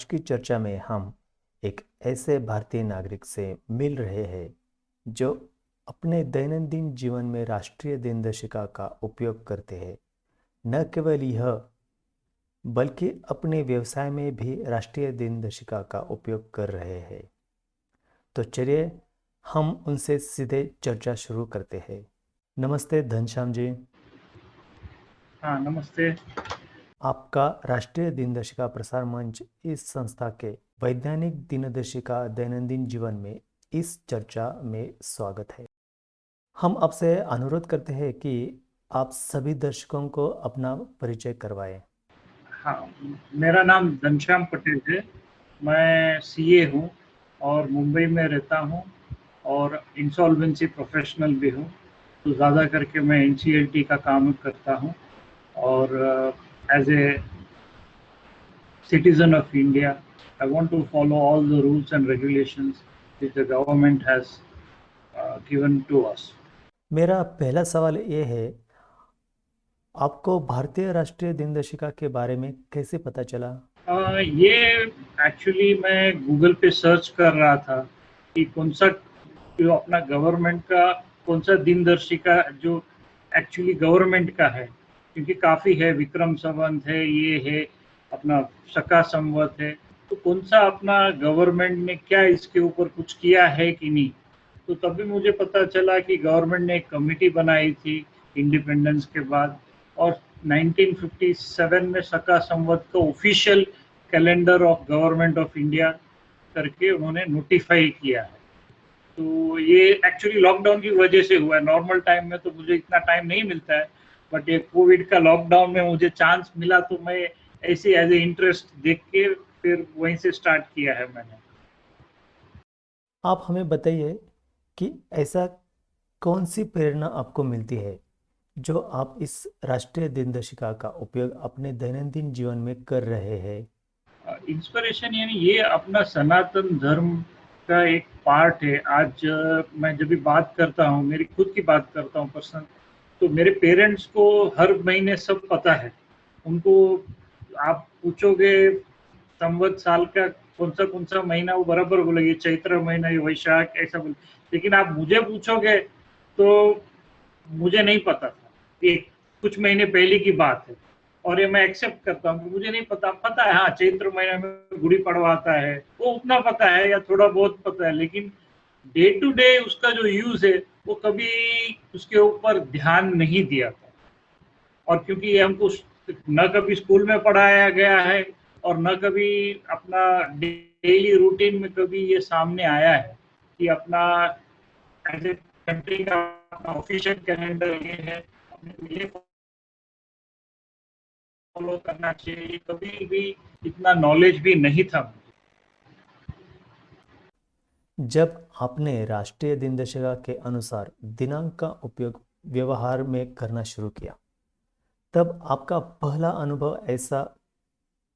आज की चर्चा में हम एक ऐसे भारतीय नागरिक से मिल रहे हैं जो अपने दैनंदिन जीवन में राष्ट्रीय दिनदर्शिका का उपयोग करते हैं। न केवल यह बल्कि अपने व्यवसाय में भी राष्ट्रीय दिनदर्शिका का उपयोग कर रहे हैं। तो चलिए हम उनसे सीधे चर्चा शुरू करते हैं। नमस्ते घनश्याम जी। हाँ, नमस्ते। आपका राष्ट्रीय दिनदर्शिका प्रसार मंच इस संस्था के वैज्ञानिक दिनदर्शिका दैनंदिन जीवन में इस चर्चा में स्वागत है। हम आपसे अनुरोध करते हैं कि आप सभी दर्शकों को अपना परिचय करवाएं। हाँ, मेरा नाम घनश्याम पटेल है। मैं सीए हूँ और मुंबई में रहता हूँ और इंसॉल्वेंसी प्रोफेशनल भी हूँ। तो ज़्यादा करके मैं एनसीएलटी का काम करता हूँ और as a citizen of India, I want to follow all the rules and regulations which the government has given to us. मेरा पहला सवाल ये है, आपको भारतीय राष्ट्रीय दिनदर्शिका के बारे में कैसे पता चला? ये एक्चुअली मैं गूगल पे सर्च कर रहा था कि कौन सा जो अपना गवर्नमेंट का कौन सा दिनदर्शिका जो एक्चुअली गवर्नमेंट का है, क्योंकि काफ़ी है, विक्रम संवत है, ये है अपना शका संवत है, तो कौन सा अपना गवर्नमेंट ने क्या इसके ऊपर कुछ किया है कि नहीं। तो तभी मुझे पता चला कि गवर्नमेंट ने एक कमेटी बनाई थी इंडिपेंडेंस के बाद और 1957 में शका संवत को official calendar of government of India करके उन्होंने नोटिफाई किया है। तो ये एक्चुअली लॉकडाउन की वजह से हुआ है। नॉर्मल टाइम में तो मुझे इतना टाइम नहीं मिलता है, बट ये कोविड का लॉकडाउन में मुझे चांस मिला तो मैं ऐसे एज ए इंटरेस्ट देख के फिर वहीं से स्टार्ट किया है मैंने। आप हमें बताइए कि ऐसा कौन सी प्रेरणा आपको मिलती है जो आप इस राष्ट्रीय दिनदर्शिका का उपयोग अपने दैनंदिन जीवन में कर रहे हैं? इंस्पिरेशन यानी ये अपना सनातन धर्म का एक पार्ट है। आज मैं जब भी बात करता हूँ, मेरी खुद की बात करता हूँ पर्सनल, तो मेरे पेरेंट्स को हर महीने सब पता है। उनको आप पूछोगे संवत साल का कौन सा महीना, वो बराबर बोलेंगे चैत्र महीना, ये वैशाख, ऐसा बोले। लेकिन आप मुझे पूछोगे तो मुझे नहीं पता था। ये कुछ महीने पहले की बात है और ये मैं एक्सेप्ट करता हूँ कि मुझे नहीं पता। पता है हाँ, चैत्र महीने में गुड़ी पड़वा आता है, वो उतना पता है या थोड़ा बहुत पता है, लेकिन डे टू डे उसका जो यूज है वो कभी उसके ऊपर ध्यान नहीं दिया था। और क्योंकि ये हमको न कभी स्कूल में पढ़ाया गया है और न कभी अपना डेली रूटीन में कभी ये सामने आया है कि अपना एज ए कंट्री का अपना ऑफिशियल कैलेंडर ये है, अपने ये फॉलो करना चाहिए, कभी भी इतना नॉलेज भी नहीं था। जब आपने राष्ट्रीय दिनदर्शिका के अनुसार दिनांक का उपयोग व्यवहार में करना शुरू किया, तब आपका पहला अनुभव ऐसा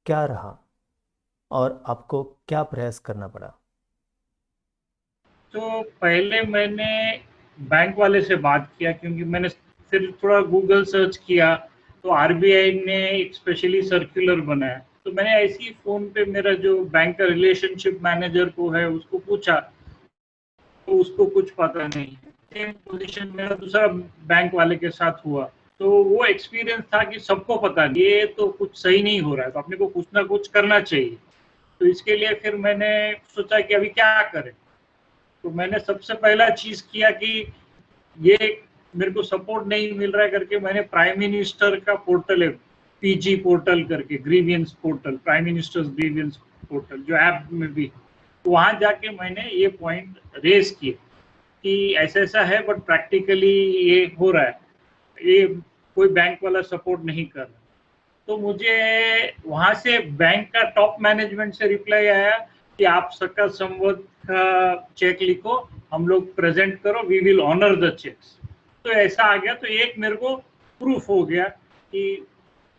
क्या रहा और आपको क्या प्रयास करना पड़ा? तो पहले मैंने बैंक वाले से बात किया, क्योंकि मैंने फिर थोड़ा गूगल सर्च किया तो आरबीआई ने एक स्पेशली सर्कुलर बनाया। तो मैंने ऐसे ही फ़ोन पे मेरा जो बैंक का रिलेशनशिप मैनेजर को है उसको पूछा, तो उसको कुछ पता नहीं है। सेम पोजीशन मेरा दूसरा बैंक वाले के साथ हुआ, तो वो एक्सपीरियंस था कि सबको पता नहीं, ये तो कुछ सही नहीं हो रहा है, तो अपने को कुछ ना कुछ करना चाहिए। तो इसके लिए फिर मैंने सोचा कि अभी क्या करें। तो मैंने सबसे पहला चीज़ किया कि ये मेरे को सपोर्ट नहीं मिल रहा है करके मैंने प्राइम मिनिस्टर का पोर्टल है, पीजी पोर्टल करके, grievance portal, prime ministers grievance portal जो ऐप में भी, तो वहाँ जाके मैंने ये पॉइंट रेज किए कि ऐसा ऐसा है, बट प्रैक्टिकली ये हो रहा है, ये कोई बैंक वाला सपोर्ट नहीं कर रहा। तो मुझे वहाँ से बैंक का टॉप मैनेजमेंट से रिप्लाई आया कि आप शका संवत का चेक लिखो, हम लोग प्रेजेंट करो, we will honour the cheques. तो ऐसा आ गया। तो एक मेरे को प्रूफ हो गया कि,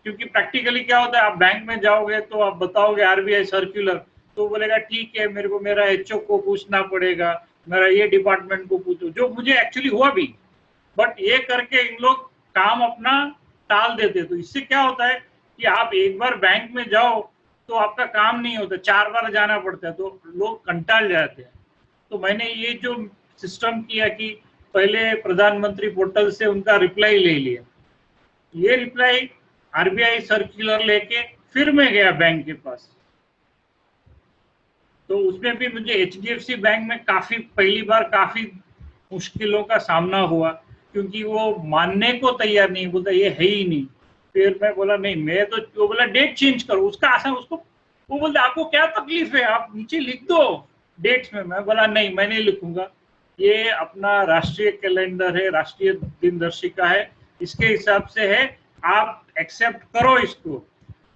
क्योंकि प्रैक्टिकली क्या होता है, आप बैंक में जाओगे तो आप बताओगे आरबीआई सर्कुलर, तो बोलेगा ठीक है, मेरे को मेरा एचओ को पूछना पड़ेगा, मेरा ये डिपार्टमेंट को पूछो, जो मुझे एक्चुअली हुआ भी। बट ये करके इन लोग काम अपना टाल देते। तो इससे क्या होता है कि आप एक बार बैंक में जाओ तो आपका काम नहीं होता, 4 बार जाना पड़ता है, तो लोग कंटाल जाते हैं। तो मैंने ये जो सिस्टम किया कि पहले प्रधानमंत्री पोर्टल से उनका रिप्लाई ले लिया, ये रिप्लाई आरबीआई सर्कुलर लेके फिर मैं गया बैंक के पास। तो उसमें भी मुझे एचडीएफसी बैंक में काफ़ी पहली बार काफ़ी मुश्किलों का सामना हुआ, क्योंकि वो मानने को तैयार नहीं, बोलता ये है ही नहीं। फिर मैं बोला नहीं, मैं तो, वो बोला डेट चेंज करो, उसका आसान, उसको वो बोलते आपको क्या तकलीफ है, आप नीचे लिख दो डेट्स में। मैं बोला नहीं, मैं नहीं लिखूंगा, ये अपना राष्ट्रीय कैलेंडर है, राष्ट्रीय दिनदर्शिका है, इसके हिसाब से है, आप एक्सेप्ट करो इसको।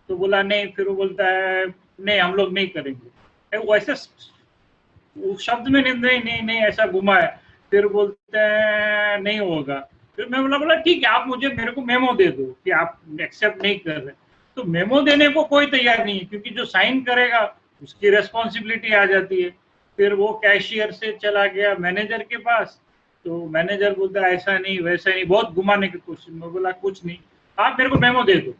तो बोला नहीं, फिर वो बोलता है नहीं हम लोग नहीं करेंगे, वो ऐसे उस शब्द में नहीं नहीं नहीं ऐसा घुमा है। फिर बोलते हैं नहीं होगा। फिर मैं बोला ठीक है, आप मुझे मेरे को मेमो दे दो कि आप एक्सेप्ट नहीं कर रहे। तो मेमो देने को कोई तैयार नहीं है, क्योंकि जो साइन करेगा उसकी रेस्पॉन्सिबिलिटी आ जाती है। फिर वो कैशियर से चला गया मैनेजर के पास, तो मैनेजर बोलता है ऐसा नहीं वैसा नहीं, बहुत घुमाने की कोशिश। मैं बोला कुछ नहीं, आप मेरे को मेमो दे दो।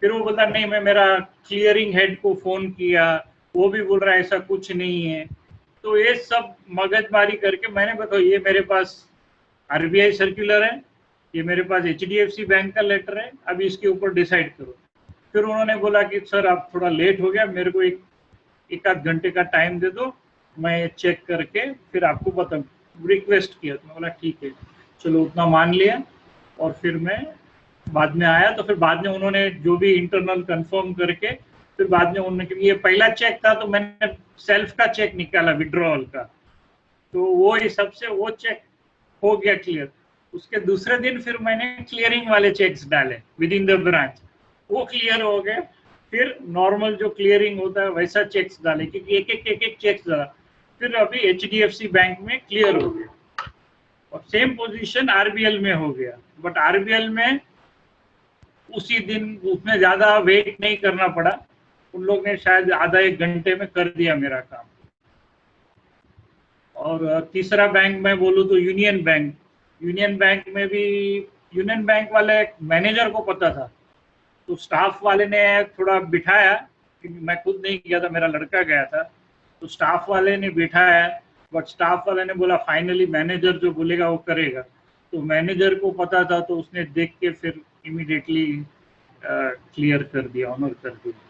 फिर वो बोलता नहीं, मैं मेरा क्लियरिंग हेड को फोन किया, वो भी बोल रहा है ऐसा कुछ नहीं है। तो ये सब मगजमारी करके मैंने बताया ये मेरे पास आरबीआई सर्कुलर है, ये मेरे पास एचडीएफसी बैंक का लेटर है, अभी इसके ऊपर डिसाइड करो। फिर उन्होंने बोला कि सर आप थोड़ा लेट हो गया, मेरे को एक आध घंटे का टाइम दे दो, मैं चेक करके फिर आपको बता, रिक्वेस्ट किया। तो मैं बोला ठीक है, चलो उतना मान लिया। और फिर मैं बाद में आया, तो फिर बाद में उन्होंने जो भी इंटरनल कंफर्म करके, फिर बाद में उन्होंने, क्योंकि ये पहला चेक था तो मैंने सेल्फ का चेक निकाला विड्रॉल का, तो वो हिसाब से वो चेक हो गया क्लियर। उसके दूसरे दिन फिर मैंने क्लियरिंग वाले चेक्स डाले विद इन द ब्रांच, वो क्लियर हो गए। फिर नॉर्मल जो क्लियरिंग होता है वैसा चेक्स डाले, क्योंकि एक चेक्स डाला। फिर अभी एचडीएफसी बैंक में क्लियर हो गया, और सेम पोजीशन आरबीएल में हो गया। बट आरबीएल में उसी दिन उसमें ज्यादा वेट नहीं करना पड़ा, उन लोग ने शायद आधा एक घंटे में कर दिया मेरा काम। और तीसरा बैंक मैं बोलूँ तो यूनियन बैंक। यूनियन बैंक में भी यूनियन बैंक वाले मैनेजर को पता था, तो स्टाफ वाले ने थोड़ा बिठाया, क्योंकि मैं खुद नहीं गया था, मेरा लड़का गया था, तो स्टाफ वाले ने बिठाया। बट स्टाफ वाले ने बोला फाइनली मैनेजर जो बोलेगा वो करेगा। तो मैनेजर को पता था, तो उसने देख के फिर इमीडिएटली क्लियर कर दिया, ऑनर कर दिया।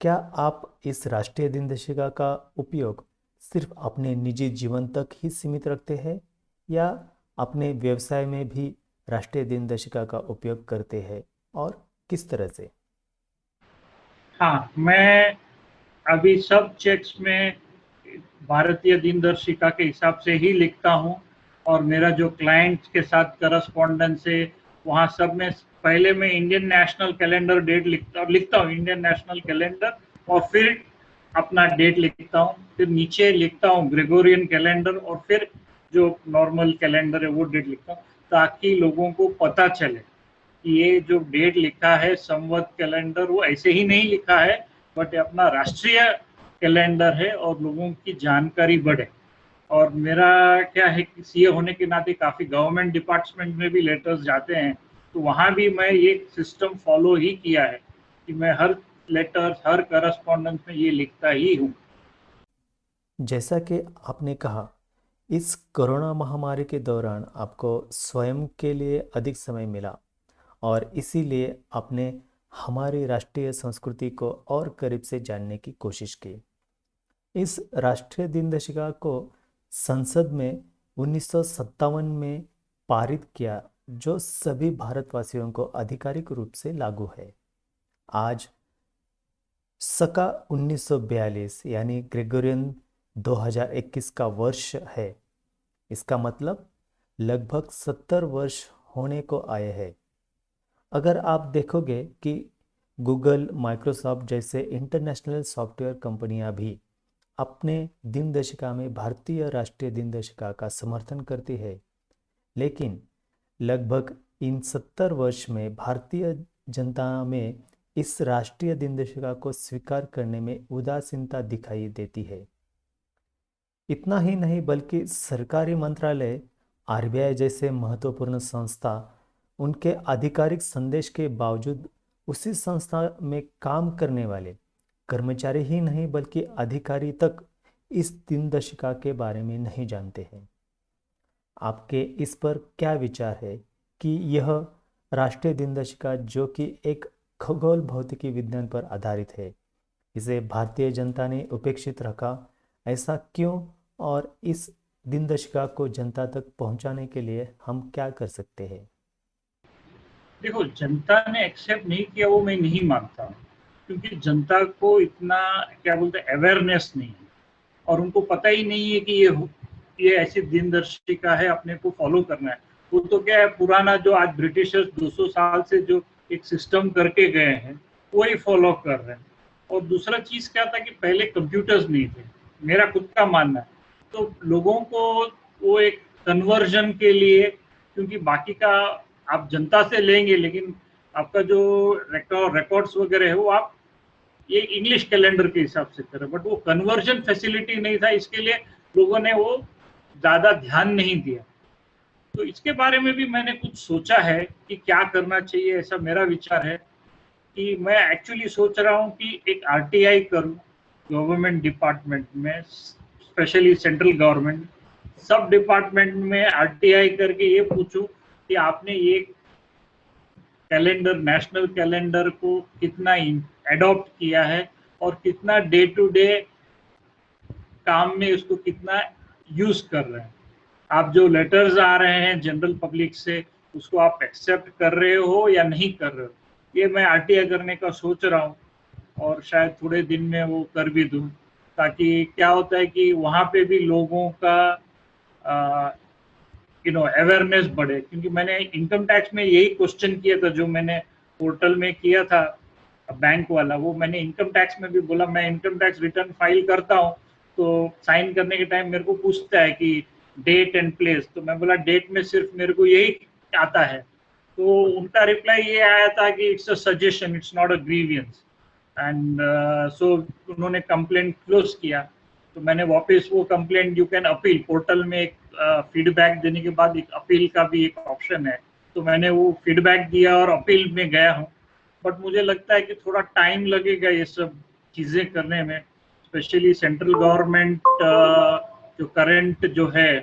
क्या आप इस राष्ट्रीय दिनदर्शिका का उपयोग सिर्फ अपने निजी जीवन तक ही सीमित रखते हैं या अपने व्यवसाय में भी राष्ट्रीय दिनदर्शिका का उपयोग करते हैं, और किस तरह से? हाँ, मैं अभी सब चेक्स में भारतीय दिनदर्शिका के हिसाब से ही लिखता हूँ। और मेरा जो क्लाइंट्स के साथ करस्पॉन्डेंस है, वहाँ सब में पहले मैं इंडियन नेशनल कैलेंडर डेट लिखता हूँ इंडियन नेशनल कैलेंडर, और फिर अपना डेट लिखता हूँ, फिर नीचे लिखता हूँ ग्रेगोरियन कैलेंडर, और फिर जो नॉर्मल कैलेंडर है वो डेट लिखता हूँ, ताकि लोगों को पता चले कि ये जो डेट लिखा है संवत कैलेंडर, वो ऐसे ही नहीं लिखा है, बट अपना राष्ट्रीय कैलेंडर है, और लोगों की जानकारी बढ़े। और मेरा क्या है कि सीए होने के नाते काफ़ी गवर्नमेंट डिपार्टमेंट में भी लेटर्स जाते हैं, तो वहाँ भी मैं ये सिस्टम फॉलो ही किया है कि मैं हर लेटर, हर करस्पॉन्डेंस में ये लिखता ही हूँ। जैसा कि आपने कहा, इस कोरोना महामारी के दौरान आपको स्वयं के लिए अधिक समय मिला और इसीलिए आपने हमारी राष्ट्रीय संस्कृति को और करीब से जानने की कोशिश की। इस राष्ट्रीय दिनदर्शिका को संसद में 1957 में पारित किया, जो सभी भारतवासियों को आधिकारिक रूप से लागू है। आज सका 1942 यानी ग्रेगोरियन 2021 का वर्ष है। इसका मतलब लगभग 70 वर्ष होने को आए हैं। अगर आप देखोगे कि गूगल, माइक्रोसॉफ्ट जैसे इंटरनेशनल सॉफ्टवेयर कंपनियां भी अपने दिनदर्शिका में भारतीय राष्ट्रीय दिनदर्शिका का समर्थन करती है, लेकिन लगभग इन 70 वर्ष में भारतीय जनता में इस राष्ट्रीय दिनदर्शिका को स्वीकार करने में उदासीनता दिखाई देती है। इतना ही नहीं, बल्कि सरकारी मंत्रालय, आरबीआई जैसे महत्वपूर्ण संस्था उनके आधिकारिक संदेश के बावजूद उसी संस्था में काम करने वाले कर्मचारी ही नहीं बल्कि अधिकारी तक इस दिनदर्शिका के बारे में नहीं जानते हैं। आपके इस पर क्या विचार है कि यह राष्ट्रीय दिनदर्शिका, जो कि एक खगोल भौतिकी विज्ञान पर आधारित है, इसे भारतीय जनता ने उपेक्षित रखा, ऐसा क्यों? और इस दिनदर्शिका को जनता तक पहुंचाने के लिए हम क्या कर सकते हैं? देखो, जनता ने एक्सेप्ट नहीं किया वो मैं नहीं मानता, क्योंकि जनता को इतना क्या बोलते हैं अवेयरनेस नहीं है, और उनको पता ही नहीं है कि ये ऐसी दिनदर्शिका है, अपने को फॉलो करना है। वो तो क्या है, पुराना जो आज ब्रिटिशर्स 200 साल से जो एक सिस्टम करके गए हैं वही फॉलो कर रहे हैं। और दूसरा चीज क्या था कि पहले कंप्यूटर्स नहीं थे, मेरा खुद का मानना है। तो लोगों को वो एक कन्वर्जन के लिए, क्योंकि बाकी का आप जनता से लेंगे, लेकिन आपका जो रिकॉर्ड्स वगैरह है वो आप ये इंग्लिश कैलेंडर के हिसाब से करें, बट वो कन्वर्जन फैसिलिटी नहीं था, इसके लिए लोगों ने वो ज़्यादा ध्यान नहीं दिया। तो इसके बारे में भी मैंने कुछ सोचा है कि क्या करना चाहिए। ऐसा मेरा विचार है कि मैं एक्चुअली सोच रहा हूँ कि एक आरटीआई करूँ गवर्नमेंट डिपार्टमेंट में, स्पेशली सेंट्रल गवर्नमेंट सब डिपार्टमेंट में आरटीआई करके ये पूछूं कि आपने ये कैलेंडर, नेशनल कैलेंडर को कितना एडॉप्ट किया है और कितना डे टू डे काम में उसको कितना यूज कर रहे हैं। आप जो लेटर्स आ रहे हैं जनरल पब्लिक से, उसको आप एक्सेप्ट कर रहे हो या नहीं कर रहे हो, ये मैं आरटीआई करने का सोच रहा हूँ, और शायद थोड़े दिन में वो कर भी दूँ, ताकि क्या होता है कि वहाँ पे भी लोगों का अवेयरनेस बढ़े। क्योंकि मैंने इनकम टैक्स में यही क्वेश्चन किया था जो मैंने पोर्टल में किया था बैंक वाला, वो मैंने इनकम टैक्स में भी बोला। मैं इनकम टैक्स रिटर्न फाइल करता हूँ तो साइन करने के टाइम मेरे को पूछता है कि डेट एंड प्लेस, तो मैं बोला डेट में सिर्फ मेरे को यही आता है। तो उनका रिप्लाई ये आया था कि it's a suggestion, it's not a grievance. And so उन्होंने कंप्लेंट क्लोज किया। तो मैंने वापस वो complaint, you can appeal, portal में एक फीडबैक देने के बाद एक अपील का भी एक ऑप्शन है, तो मैंने वो फीडबैक दिया और अपील में गया हूँ। बट मुझे लगता है कि थोड़ा टाइम लगेगा ये सब चीज़ें करने में, स्पेशली सेंट्रल गवर्नमेंट जो करंट जो है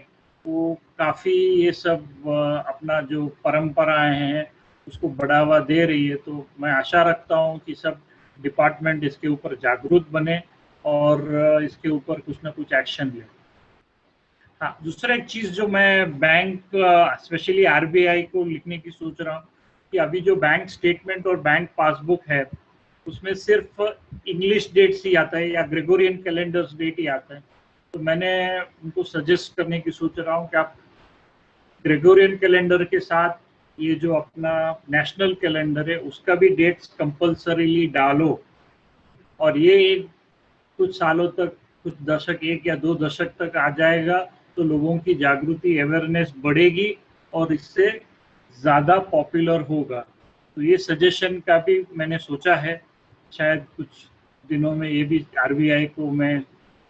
वो काफ़ी ये सब अपना जो परंपराएं हैं उसको बढ़ावा दे रही है। तो मैं आशा रखता हूँ कि सब डिपार्टमेंट इसके ऊपर जागरूक बने और इसके ऊपर कुछ ना कुछ एक्शन ले। हाँ, दूसरा एक चीज़ जो मैं बैंक स्पेशली आरबीआई को लिखने की सोच रहा हूँ कि अभी जो बैंक स्टेटमेंट और बैंक पासबुक है उसमें सिर्फ इंग्लिश डेट्स ही आता है या ग्रेगोरियन कैलेंडर्स डेट ही आता है। तो मैंने उनको सजेस्ट करने की सोच रहा हूँ कि आप ग्रेगोरियन कैलेंडर के साथ ये जो अपना नेशनल कैलेंडर है उसका भी डेट्स कंपल्सरीली डालो, और ये कुछ सालों तक, कुछ दशक, 1 या 2 दशक तक आ जाएगा, तो लोगों की जागृति, अवेयरनेस बढ़ेगी और इससे ज़्यादा पॉपुलर होगा। तो ये सजेशन का भी मैंने सोचा है, शायद कुछ दिनों में ये भी आरबीआई को मैं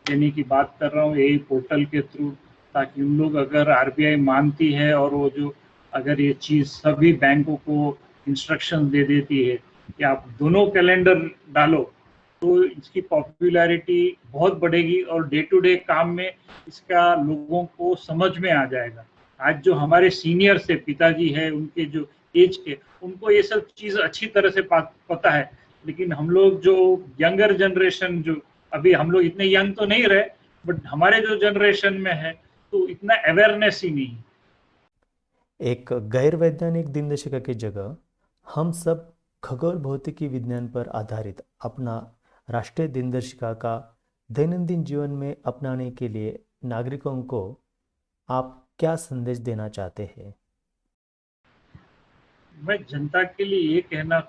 देने की बात कर रहा हूँ यही पोर्टल के थ्रू, ताकि उन लोग, अगर आरबीआई मानती है और वो जो अगर ये चीज़ सभी बैंकों को इंस्ट्रक्शन दे देती है कि आप दोनों कैलेंडर डालो, तो इसकी पॉपुलैरिटी बहुत बढ़ेगी और डे टू डे काम में इसका लोगों को समझ में आ जाएगा। आज जो हमारे सीनियर से पिताजी है, उनके जो एज के, उनको ये सब चीज़ अच्छी तरह से पता है, लेकिन हम लोग जो यंगर जनरेशन, जो अभी हम लोग इतने यंग तो नहीं रहे, बट हमारे जो जनरेशन में है तो इतना अवेयरनेस ही नहीं। एक गैर वैज्ञानिक दिनदर्शिका की जगह हम सब खगोल भौतिकी विज्ञान पर आधारित अपना राष्ट्रीय दिनदर्शिका का दैनंदिन जीवन में अपनाने के लिए नागरिकों को आप क्या संदेश देना चाहते हैं? मैं जनता के लिए ये कहना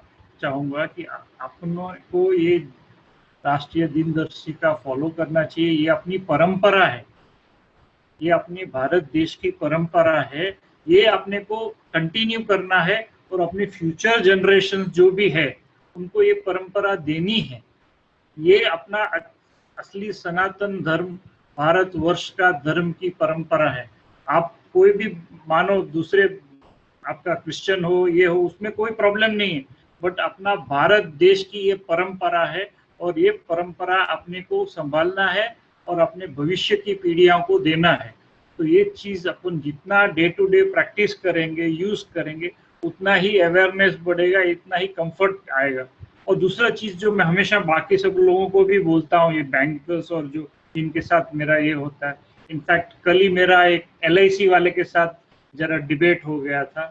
चाहूँगा कि अपनों को ये राष्ट्रीय दिनदर्शिका फॉलो करना चाहिए। ये अपनी परंपरा है, ये अपने भारत देश की परंपरा है, ये अपने को कंटिन्यू करना है और अपने फ्यूचर जनरेशन जो भी है उनको ये परंपरा देनी है। ये अपना असली सनातन धर्म, भारतवर्ष का धर्म की परंपरा है। आप कोई भी मानो, दूसरे आपका क्रिश्चियन हो, ये हो, उसमें कोई प्रॉब्लम नहीं है, बट अपना भारत देश की ये परंपरा है और ये परंपरा अपने को संभालना है और अपने भविष्य की पीढ़ियों को देना है। तो ये चीज़ अपन जितना डे टू डे प्रैक्टिस करेंगे, यूज़ करेंगे, उतना ही अवेयरनेस बढ़ेगा, इतना ही कंफर्ट आएगा। और दूसरा चीज़ जो मैं हमेशा बाकी सब लोगों को भी बोलता हूँ, ये बैंकर्स और जो जिनके साथ मेरा ये होता है, इनफैक्ट कल ही मेरा एक LIC वाले के साथ जरा डिबेट हो गया था,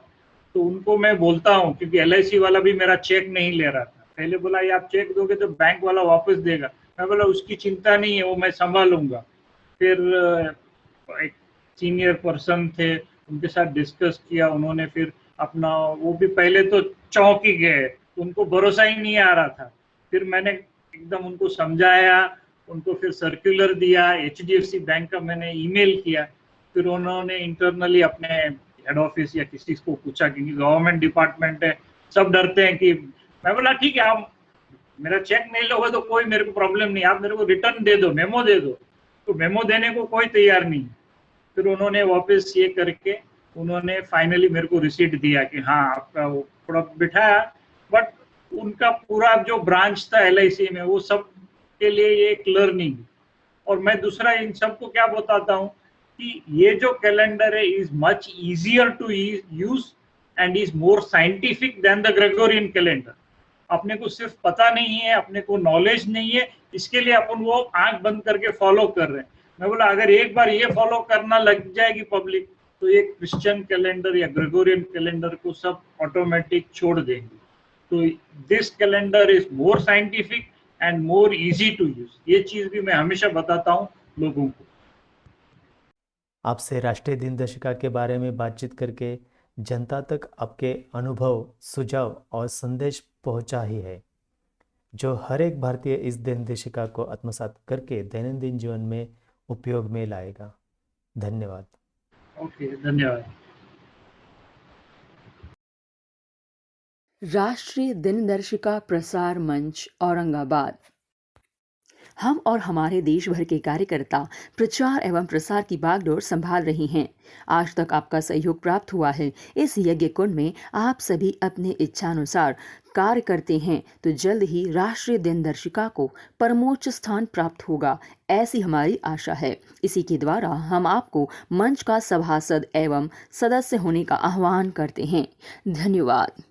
तो उनको मैं बोलता हूँ, क्योंकि LIC वाला भी मेरा चेक नहीं ले रहा था। पहले बोला ये आप चेक दोगे तो बैंक वाला वापस देगा, मैं बोला उसकी चिंता नहीं है, वो मैं संभालूंगा। फिर एक सीनियर पर्सन थे, उनके साथ डिस्कस किया, उन्होंने फिर अपना वो भी पहले तो चौंक ही गए, उनको भरोसा ही नहीं आ रहा था। फिर मैंने एकदम उनको समझाया, उनको फिर सर्कुलर दिया, HDFC बैंक का मैंने ईमेल किया, फिर उन्होंने इंटरनली अपने हेड ऑफिस या किसी को पूछा, क्योंकि गवर्नमेंट डिपार्टमेंट है, सब डरते हैं कि मैं बोला ठीक है, आप मेरा चेक नहीं लोगे तो कोई मेरे को प्रॉब्लम नहीं, आप मेरे को रिटर्न दे दो, मेमो दे दो। तो मेमो देने को कोई तैयार नहीं। फिर उन्होंने वापस ये करके उन्होंने फाइनली मेरे को रिसीट दिया कि हाँ आपका वो प्रोडक्ट बिठाया, बट उनका पूरा जो ब्रांच था LIC में, वो सब के लिए ये एक लर्निंग। और मैं दूसरा इन सबको क्या बताता हूँ कि ये जो कैलेंडर है is much easier to use and is more scientific than the Gregorian calendar. अपने को सिर्फ पता नहीं है, अपने को नॉलेज नहीं है, इसके लिए अपन वो आंख बंद करके फॉलो कर रहे हैं। मैं बोला अगर एक बार ये फॉलो करना लग जाएगी पब्लिक, तो ये क्रिश्चियन कैलेंडर या ग्रेगोरियन कैलेंडर को सब ऑटोमेटिक छोड़ देंगे। तो this calendar is more scientific and more easy to use. ये चीज भी मैं हमेशा बताता हूँ लोगों को। आपसे राष्ट्रीय दिनदर्शिका के बारे में बातचीत करके जनता तक आपके अनुभव, सुझाव और संदेश पहुंचा ही है, जो हर एक भारतीय इस दिनदर्शिका को आत्मसात करके दैनंदिन जीवन में उपयोग में लाएगा। धन्यवाद। ओके, धन्यवाद। राष्ट्रीय दिनदर्शिका प्रसार मंच, औरंगाबाद। हम और हमारे देश भर के कार्यकर्ता प्रचार एवं प्रसार की बागडोर संभाल रही हैं। आज तक आपका सहयोग प्राप्त हुआ है। इस यज्ञ कुंड में आप सभी अपने इच्छानुसार कार्य करते हैं तो जल्द ही राष्ट्रीय दिनदर्शिका को परमोच्च स्थान प्राप्त होगा, ऐसी हमारी आशा है। इसी के द्वारा हम आपको मंच का सभासद एवं सदस्य होने का आह्वान करते हैं। धन्यवाद।